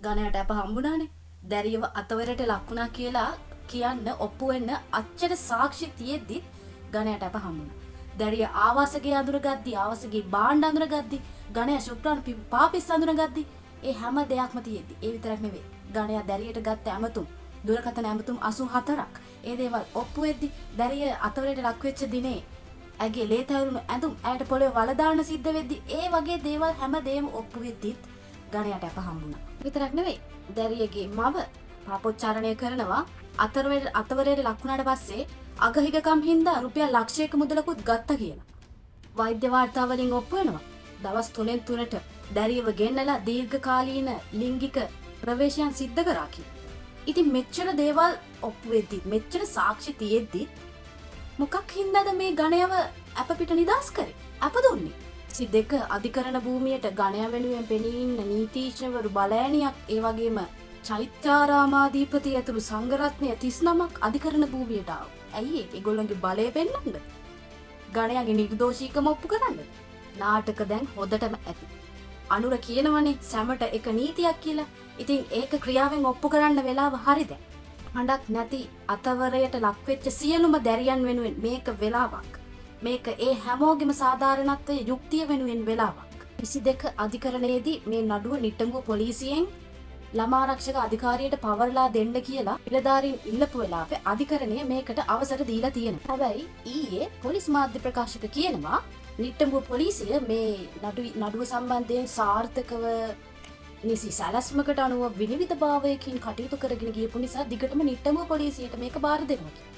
ගණයට අප හම්බුණානේ. දැරියව අතවරට ලක්ුණා කියලා කියන්න ඔප්පු වෙන්න අච්චර සාක්ෂි තියෙද්දි ගණයට අප හම්බුණා. දැරිය ආවාසගේ අඳුරගද්දි ආවාසගේ භාණ්ඩ අඳුරගද්දි ගණය ශුක්‍රාණු පාපිස් අඳුරගද්දි ඒ හැම දෙයක්ම තියෙද්දි ඒ විතරක් නෙවෙයි. ගණය දැරියට ගත්ත ඇමතුම් දුරකථන ඇමතුම් 84ක් ඒ දේවල් ඔප්පු වෙද්දි දැරිය අතවරට ලක් වෙච්ච දිනේ ඇගේ ලේ තවරුණු ඇඳුම් ඇයට පොළවේ වල දාන්න සිද්ධ වෙද්දි ඒ වගේ දේවල් හැමදේම ඔප්පු වෙද්දිත් ගණයට අප හම්බුණා. විතරක් නෙවෙයි දැරියගේ මව පාපොච්චාරණය කරනවා අතවරයට ලක්ුණාට පස්සේ අගහිගකම් හින්දා රුපියල් ලක්ෂයක මුදලකුත් ගත්තා කියලා. වෛද්‍ය වාර්තා වලින් ඔප්පු වෙනවා. දවස් 3න් 3ට දැරියව ගෙන්නලා දීර්ඝකාලීන ලිංගික ප්‍රවේශයන් සිද්ධ කරා කියලා. ඉතින් මෙච්චර දේවල් ඔප්පු වෙද්දි මෙච්චර සාක්ෂි තියෙද්දි මොකක් හින්දාද මේ ගණයව අප පිට නිදාස් කරේ? අප දුන්නේ. 2 අධිකරණ භූමියට ගණය වෙනුවෙන් පෙනී ඉන්න නීතිඥවරු බලෑණියක් ඒ වගේම චෛත්‍යාරාමාධිපති ඇතුළු සංඝරත්නය 39ක් අධිකරණ භූමියට ආවා. ඇයි ඒගොල්ලන්ගේ බලය පෙන්නන්නද? ගණයගේ නිර්දෝෂීකම ඔප්පු කරන්නද? නාටක දැන් හොදටම ඇති. අනුර කියනවනේ සැමට එක නීතියක් කියලා. ඉතින් ඒක ක්‍රියාවෙන් ඔප්පු කරන්න වෙලාව හරි දැන්. හඬක් නැති අතවරයට ලක්වෙච්ච සියලුම දැරියන් වෙනුවෙන් මේක වෙලාවක්. මේක ඒ හැමෝගෙම සාධාරණත්වයේ යුක්තිය වෙනුවෙන් වෙලාවක්. 22 අධිකරණයේදී මේ නඩුව නිට්ටඹුව පොලිසියෙන් ළමාරක්ෂක අධිකාරියට පවර්ලා දෙන්න කියලා නිලධාරීන් ඉල්ලපු වෙලාවේ අධිකරණය මේකට අවසර දීලා තියෙනවා. හැබැයි ඊයේ පොලිස් මාධ්‍ය ප්‍රකාශක කියනවා නිට්ටඹුව පොලිසිය මේ නඩුව සම්බන්ධයෙන් සාර්ථකව නිසි සැලැස්මකට අනුව විනිවිදභාවයකින් කටයුතු කරගෙන ගියපු නිසා දිගටම නිට්ටඹුව පොලිසියට මේක බාර දෙනවා කියලා.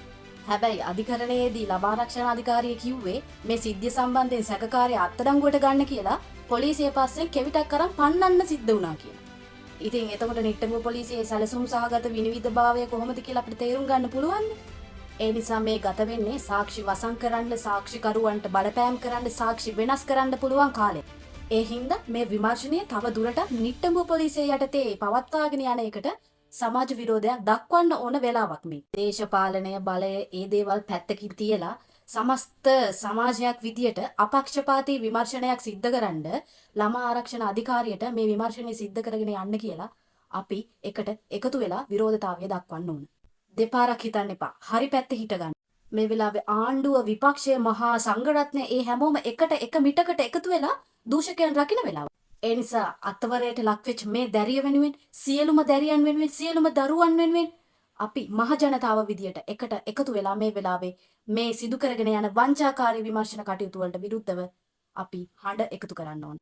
හැබැයි අධිකරණයේදී ළමාරක්ෂණ අධිකාරිය කිව්වේ මේ සිද්ධිය සම්බන්ධයෙන් සැකකාරයා අත්අඩංගුවට ගන්න කියලා පොලිසිය පස්සෙන් කෙවිතක් අරන් පන්නන්න සිද්ධ වුණා කියලා. ඉතින් එතකොට නිට්ටඹුව පොලිසියේ සැලසුම් සහගත විනිවිදභාවය කොහොමද කියලා අපිට තේරුම් ගන්න පුළුවන්. ඒ නිසා මේ ගත වෙන්නේ සාක්ෂි වසන් කරන්න, සාක්ෂිකරුවන්ට බලපෑම් කරන්න, සාක්ෂි වෙනස් කරන්න පුළුවන් කාලෙ. ඒ හින්දා මේ විමර්ශනය තව දුරටත් නිට්ටඹුව පොලිසිය යටතේ පවත්වාගෙන යන එකට සමාජ විරෝධයක් දක්වන්න ඕන වෙලාවක් මේ. දේශපාලනය බලය ඒ දේවල් පැත්තකින් තියලා සමස්ත සමාජයක් විදියට අපක්ෂපාතී විමර්ශනයක් සිද්ධ කරන්න ළමා ආරක්ෂණ අධිකාරියට මේ විමර්ශනය සිද්ධ කරගෙන යන්න කියලා අපි එකට එකතු වෙලා විරෝධතාවය දක්වන්න ඕන. දෙපාරක් හිතන්න එපා. හරි පැත්තේ හිටගන්න. මේ වෙලාවේ ආණ්ඩුව විපක්ෂය මහා සංඝරත්නය ඒ හැමෝම එකට එක මිටකට එකතු වෙලා දූෂකයන් රකින්න වෙලාව. ඒ නිසා අත්වරයට ලක්වෙච්ච මේ දැරිය වෙනුවෙන් සියලුම දැරියන් වෙනුවෙන් සියලුම දරුවන් වෙනුවෙන් අපි මහ ජනතාව විදියට එකට එකතු වෙලා මේ වෙලාවේ මේ සිදු කරගෙන යන වංචාකාරී විමර්ශන කටයුතු වලට විරුද්ධව අපි හඬ එකතු කරන්න ඕන.